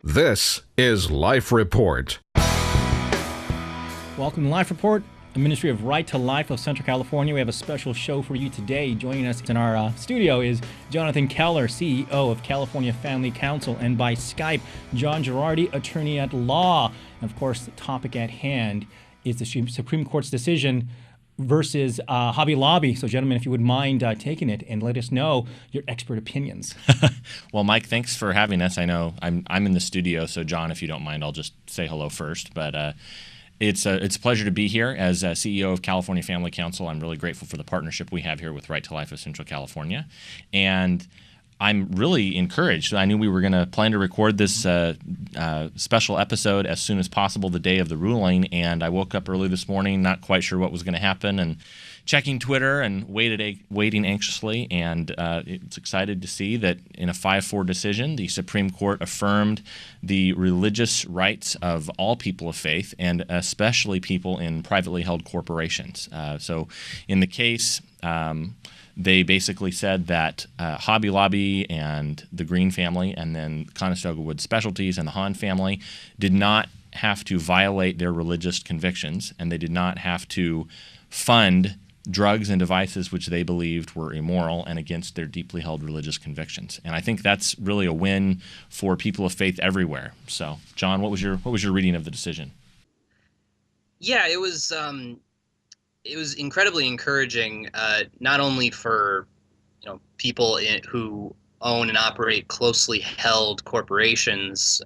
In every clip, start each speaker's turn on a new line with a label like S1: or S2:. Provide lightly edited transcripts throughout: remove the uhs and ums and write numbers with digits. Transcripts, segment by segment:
S1: This is Life Report.
S2: Welcome to Life Report, a ministry of Right to Life of Central California. We have a special show for you today. Joining us in our studio is Jonathan Keller, CEO of California Family Council, and by Skype, John Gerardi, attorney at law. And of course, the topic at hand is the Supreme Court's decision versus Hobby Lobby. So, gentlemen, if you would mind taking it and let us know your expert opinions.
S3: Well, Mike, thanks for having us. I know I'm in the studio, so John, if you don't mind, I'll just say hello first. But it's a pleasure to be here as CEO of California Family Council. I'm really grateful for the partnership we have here with Right to Life of Central California, and I'm really encouraged. I knew we were going to plan to record this special episode as soon as possible the day of the ruling, and I woke up early this morning not quite sure what was going to happen, and checking Twitter and waiting anxiously, and it's excited to see that in a 5-4 decision, the Supreme Court affirmed the religious rights of all people of faith, and especially people in privately held corporations. So in the case, they basically said that Hobby Lobby and the Green family, and then Conestoga Wood Specialties and the Hahn family did not have to violate their religious convictions, and they did not have to fund drugs and devices which they believed were immoral and against their deeply held religious convictions. And I think that's really a win for people of faith everywhere. So, John, what was your reading of the decision?
S4: Yeah, it was incredibly encouraging, not only for people who own and operate closely held corporations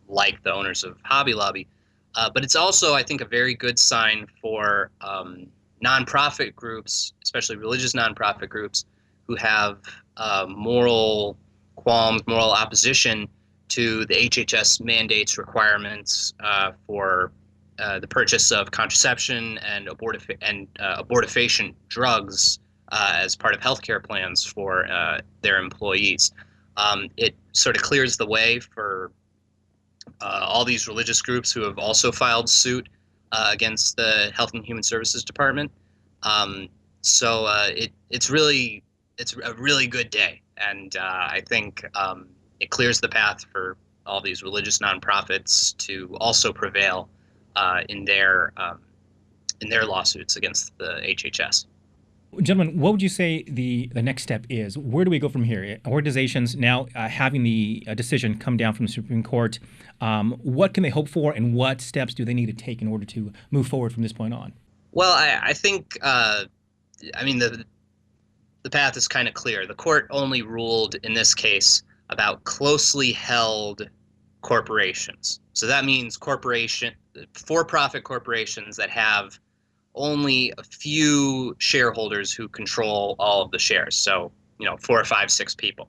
S4: like the owners of Hobby Lobby, but it's also, I think, a very good sign for nonprofit groups, especially religious nonprofit groups, who have moral qualms, moral opposition to the HHS mandates requirements for the purchase of contraception and abortifacient drugs as part of healthcare plans for their employees. It sort of clears the way for all these religious groups who have also filed suit against the Health and Human Services Department. It's a really good day, and I think it clears the path for all these religious nonprofits to also prevail in their lawsuits against the HHS.
S2: Gentlemen, what would you say the next step is? Where do we go from here? Organizations now having the decision come down from the Supreme Court, what can they hope for, and what steps do they need to take in order to move forward from this point on?
S4: Well, I think, the path is kind of clear. The court only ruled in this case about closely held corporations. So that means for-profit corporations that have only a few shareholders who control all of the shares. So, 4 or 5, 6 people.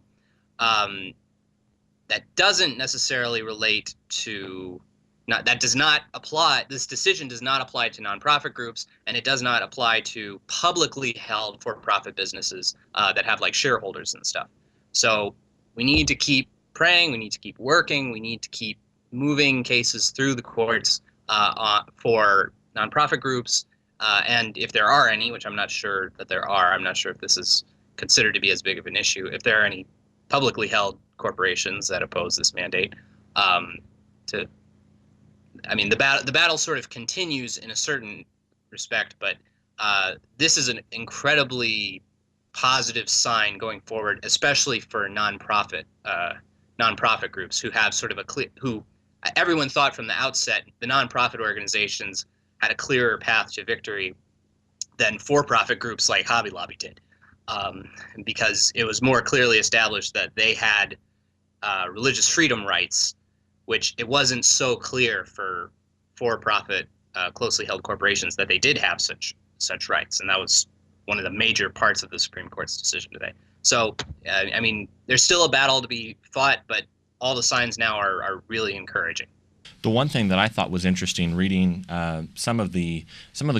S4: That doesn't necessarily relate to, this decision does not apply to nonprofit groups, and it does not apply to publicly held for-profit businesses that have like shareholders and stuff. So we need to keep praying, we need to keep working, we need to keep moving cases through the courts for nonprofit groups, and if there are any, which I'm not sure that there are, I'm not sure if this is considered to be as big of an issue, if there are any publicly held corporations that oppose this mandate, the battle sort of continues in a certain respect, but this is an incredibly positive sign going forward, especially for nonprofit groups who have sort of everyone thought from the outset the nonprofit organizations had a clearer path to victory than for-profit groups like Hobby Lobby did, because it was more clearly established that they had religious freedom rights, which it wasn't so clear for-profit closely held corporations that they did have such rights, and that was one of the major parts of the Supreme Court's decision today. So, there's still a battle to be fought, but all the signs now are really encouraging.
S3: The one thing that I thought was interesting reading some of the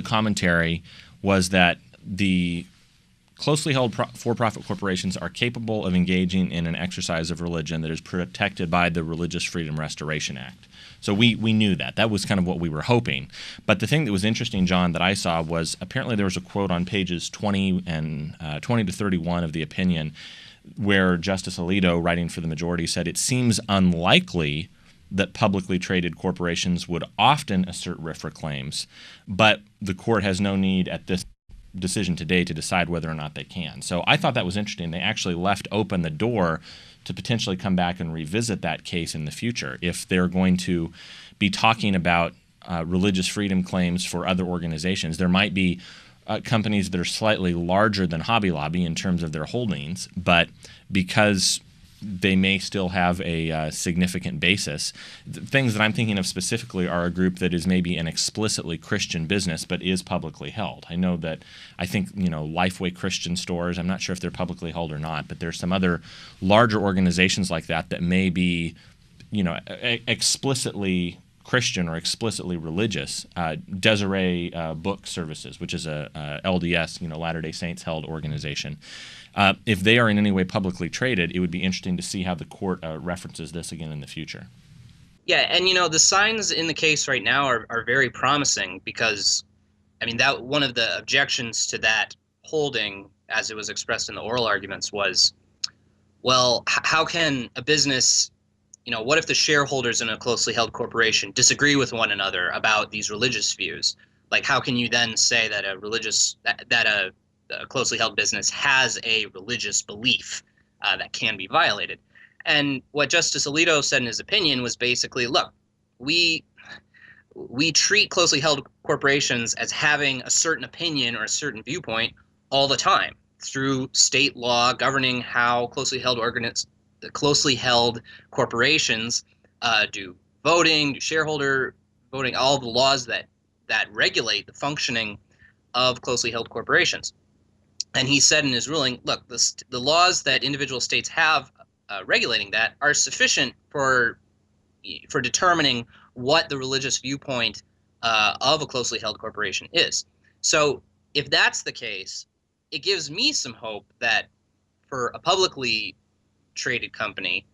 S3: commentary was that the closely held for-profit corporations are capable of engaging in an exercise of religion that is protected by the Religious Freedom Restoration Act. So we knew that. That was kind of what we were hoping. But the thing that was interesting, John, that I saw was apparently there was a quote on pages 20 to 31 of the opinion where Justice Alito, writing for the majority, said it seems unlikely that publicly traded corporations would often assert RFRA claims, but the court has no need at this decision today to decide whether or not they can. So I thought that was interesting. They actually left open the door to potentially come back and revisit that case in the future if they're going to be talking about religious freedom claims for other organizations. There might be companies that are slightly larger than Hobby Lobby in terms of their holdings, but because they may still have a significant basis. Things that I'm thinking of specifically are a group that is maybe an explicitly Christian business but is publicly held. I think Lifeway Christian stores, I'm not sure if they're publicly held or not, but there's some other larger organizations like that may be explicitly Christian or explicitly religious. Desiree Book Services, which is a LDS, Latter-day Saints held organization. If they are in any way publicly traded, it would be interesting to see how the court references this again in the future.
S4: Yeah, and the signs in the case right now are very promising because, that one of the objections to that holding, as it was expressed in the oral arguments, was, well, how can a business, what if the shareholders in a closely held corporation disagree with one another about these religious views? Like, how can you then say that a closely held business has a religious belief that can be violated? And what Justice Alito said in his opinion was basically, look, we treat closely held corporations as having a certain opinion or a certain viewpoint all the time through state law governing how closely held corporations do voting, do shareholder voting, all the laws that regulate the functioning of closely held corporations. And he said in his ruling, look, the laws that individual states have regulating that are sufficient for determining what the religious viewpoint of a closely held corporation is. So if that's the case, it gives me some hope that for a publicly traded company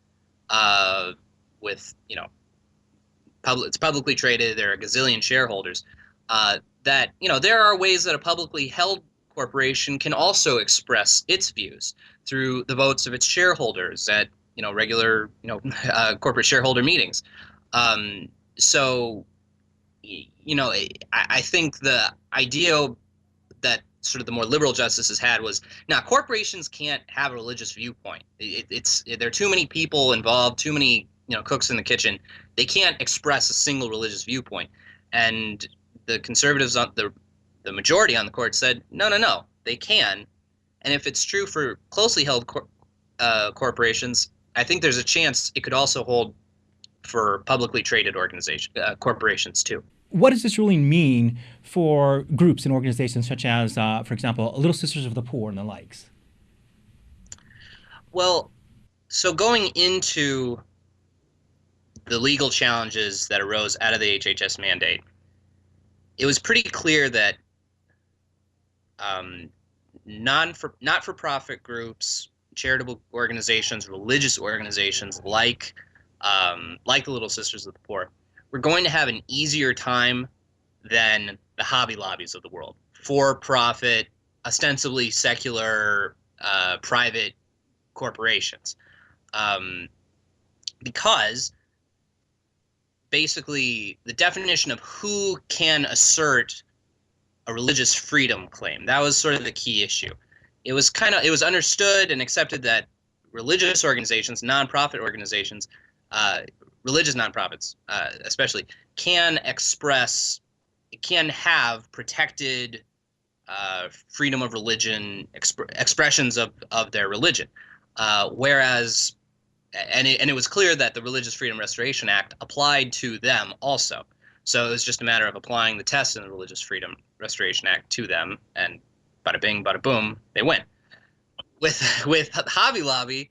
S4: with, it's publicly traded, there are a gazillion shareholders, that, there are ways that a publicly held corporation can also express its views through the votes of its shareholders at regular corporate shareholder meetings. So I think the idea that sort of the more liberal justices had was, now corporations can't have a religious viewpoint. There are too many people involved, too many cooks in the kitchen. They can't express a single religious viewpoint. And the conservatives on the majority on the court said, no, they can. And if it's true for closely held corporations, I think there's a chance it could also hold for publicly traded corporations too.
S2: What does this ruling mean for groups and organizations such as, for example, Little Sisters of the Poor and the likes?
S4: Well, so going into the legal challenges that arose out of the HHS mandate, it was pretty clear that not-for-profit groups, charitable organizations, religious organizations like the Little Sisters of the Poor, we're going to have an easier time than the Hobby Lobbies of the world, for-profit, ostensibly secular, private corporations, because basically the definition of who can assert a religious freedom claim, that was sort of the key issue. It was understood and accepted that religious organizations, nonprofit organizations, religious nonprofits especially, can have protected freedom of religion, expressions of their religion. Whereas, and it was clear that the Religious Freedom Restoration Act applied to them also. So it was just a matter of applying the test in the Religious Freedom Restoration Act to them, and bada bing, bada boom, they win. With Hobby Lobby,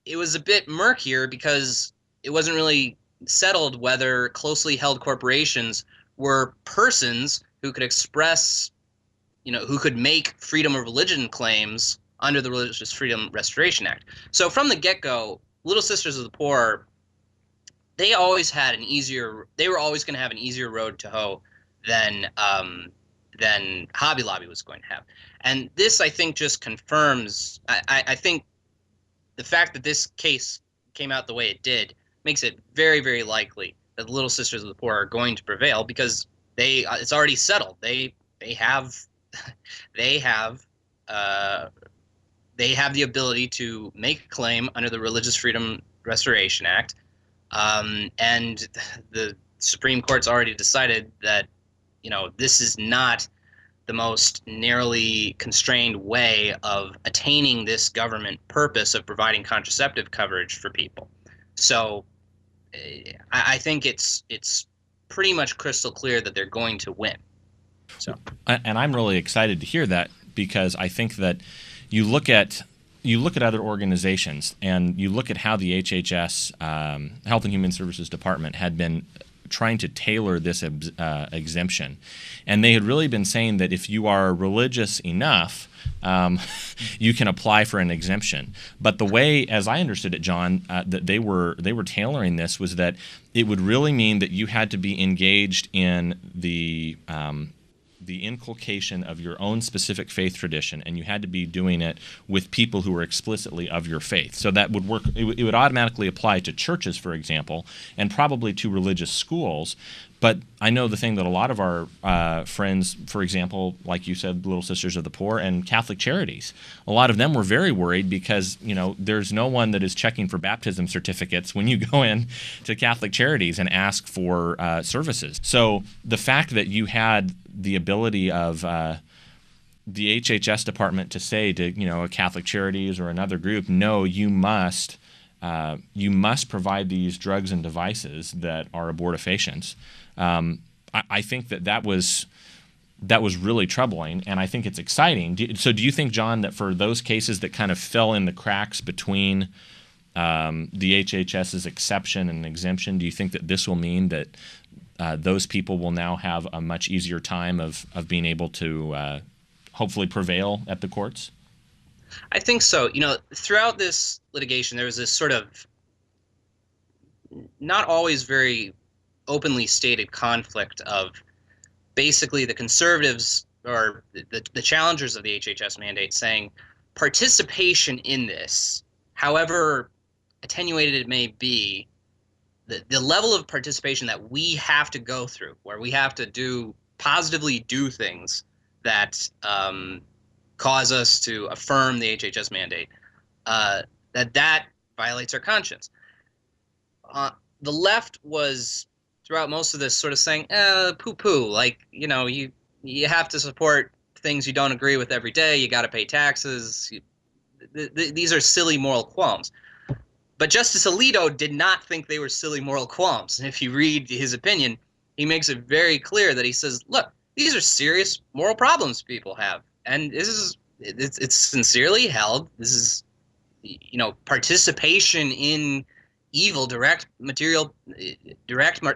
S4: it was a bit murkier because it wasn't really settled whether closely held corporations were persons who could express, who could make freedom of religion claims under the Religious Freedom Restoration Act. So from the get-go, Little Sisters of the Poor, they were always going to have an easier road to hoe than than Hobby Lobby was going to have. And this, I think, just confirms, I think the fact that this case came out the way it did makes it very, very likely that the Little Sisters of the Poor are going to prevail, because it's already settled. They have the ability to make a claim under the Religious Freedom Restoration Act, and the Supreme Court's already decided that this is not the most narrowly constrained way of attaining this government purpose of providing contraceptive coverage for people. So I think it's pretty much crystal clear that they're going to win. So,
S3: and I'm really excited to hear that, because I think that you look at other organizations and you look at how the HHS, Health and Human Services Department, had been trying to tailor this exemption. And they had really been saying that if you are religious enough, you can apply for an exemption. But the way, as I understood it, John, that they were tailoring this was that it would really mean that you had to be engaged in the inculcation of your own specific faith tradition, and you had to be doing it with people who were explicitly of your faith. So that would work. It would automatically apply to churches, for example, and probably to religious schools. But I know the thing that a lot of our friends, for example, like you said, Little Sisters of the Poor and Catholic Charities, a lot of them were very worried because, there's no one that is checking for baptism certificates when you go in to Catholic Charities and ask for services. So the fact that you had the ability of the HHS department to say to, a Catholic Charities or another group, no, you must provide these drugs and devices that are abortifacients. I think that was really troubling, and I think it's exciting. So do you think, John, that for those cases that kind of fell in the cracks between the HHS's exception and exemption, do you think that this will mean that those people will now have a much easier time of being able to hopefully prevail at the courts?
S4: I think so. Throughout this litigation, there was this sort of not always very openly stated conflict of basically the conservatives or the challengers of the HHS mandate saying participation in this, however attenuated it may be, the level of participation that we have to go through, where we have to positively do things that cause us to affirm the HHS mandate, that violates our conscience. The left was, throughout most of this, sort of saying, poo-poo, like, you have to support things you don't agree with every day, you got to pay taxes. These are silly moral qualms. But Justice Alito did not think they were silly moral qualms. And if you read his opinion, he makes it very clear that he says, look, these are serious moral problems people have. And it's sincerely held. This is, participation in evil, direct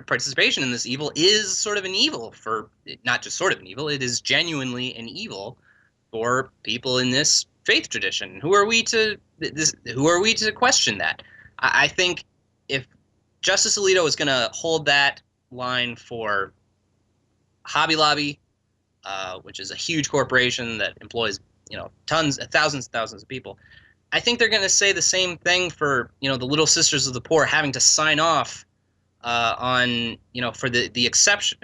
S4: participation in this evil is sort of an evil for, not just sort of an evil, it is genuinely an evil for people in this faith tradition. Who are we to question that? I think if Justice Alito is going to hold that line for Hobby Lobby, which is a huge corporation that employs thousands and thousands of people, I think they're going to say the same thing for the Little Sisters of the Poor having to sign off on for the exemption,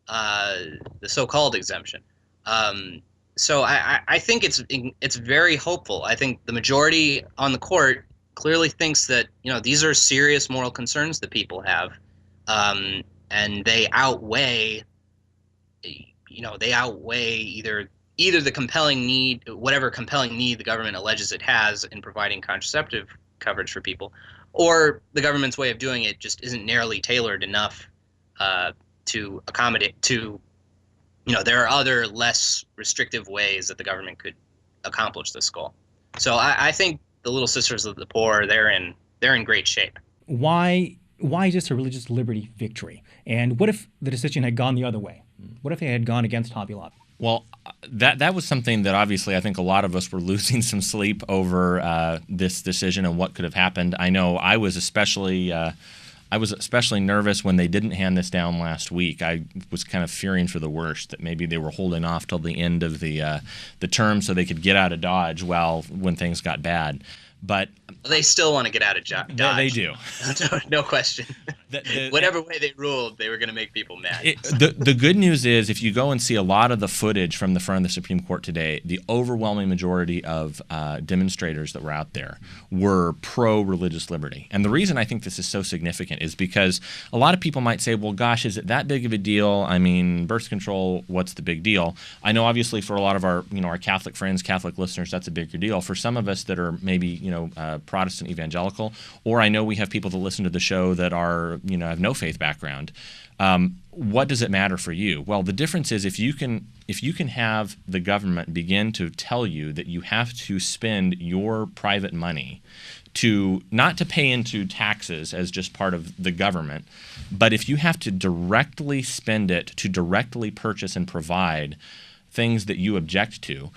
S4: the so-called exemption. So I think it's very hopeful. I think the majority on the court clearly thinks that these are serious moral concerns that people have, and they outweigh either the compelling need, whatever compelling need the government alleges it has in providing contraceptive coverage for people, or the government's way of doing it just isn't narrowly tailored enough to accommodate to. There are other less restrictive ways that the government could accomplish this goal. So I think the Little Sisters of the Poor, they're in great shape.
S2: Why is this a religious liberty victory? And what if the decision had gone the other way? What if it had gone against Hobby Lobby?
S3: Well, that was something that obviously I think a lot of us were losing some sleep over this decision and what could have happened. I know I was especially I was especially nervous when they didn't hand this down last week. I was kind of fearing for the worst, that maybe they were holding off till the end of the term so they could get out of Dodge when things got bad. But
S4: they still want to get out of Dodge.
S3: They do.
S4: No question. Whatever way they ruled, they were going to make people mad.
S3: The good news is, if you go and see a lot of the footage from the front of the Supreme Court today, the overwhelming majority of demonstrators that were out there were pro-religious liberty. And the reason I think this is so significant is because a lot of people might say, well, gosh, is it that big of a deal? I mean, birth control, what's the big deal? I know obviously for a lot of our Catholic friends, Catholic listeners, that's a bigger deal. For some of us that are maybe Protestant evangelical, or I know we have people that listen to the show that are have no faith background. What does it matter for you? Well, the difference is if you can have the government begin to tell you that you have to spend your private money not to pay into taxes as just part of the government, but if you have to directly spend it to directly purchase and provide things that you object to.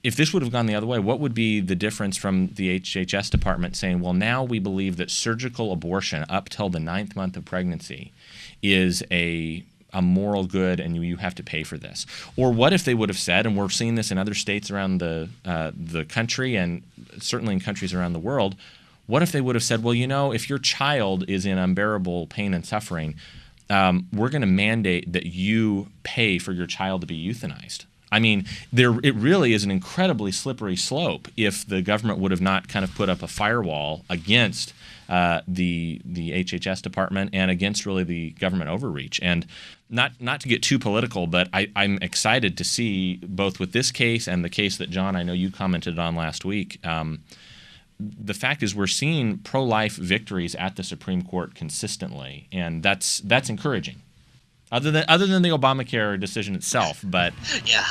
S3: If this would have gone the other way, what would be the difference from the HHS department saying, well, now we believe that surgical abortion up till the 9th month of pregnancy is a moral good and you have to pay for this? Or what if they would have said, and we're seeing this in other states around the country and certainly in countries around the world, what if they would have said, well, if your child is in unbearable pain and suffering, we're going to mandate that you pay for your child to be euthanized. I mean, it really is an incredibly slippery slope if the government would have not kind of put up a firewall against the HHS department and against really the government overreach. And not to get too political, but I'm excited to see both with this case and the case that, John, I know you commented on last week. The fact is we're seeing pro-life victories at the Supreme Court consistently, and that's encouraging. Other than the Obamacare decision itself, but
S4: yeah,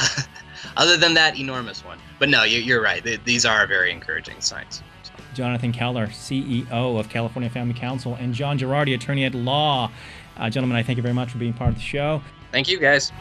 S4: other than that enormous one. But no, you're right. These are very encouraging signs.
S2: Jonathan Keller, CEO of California Family Council, and John Gerardi, attorney at law. Gentlemen, I thank you very much for being part of the show.
S4: Thank you, guys.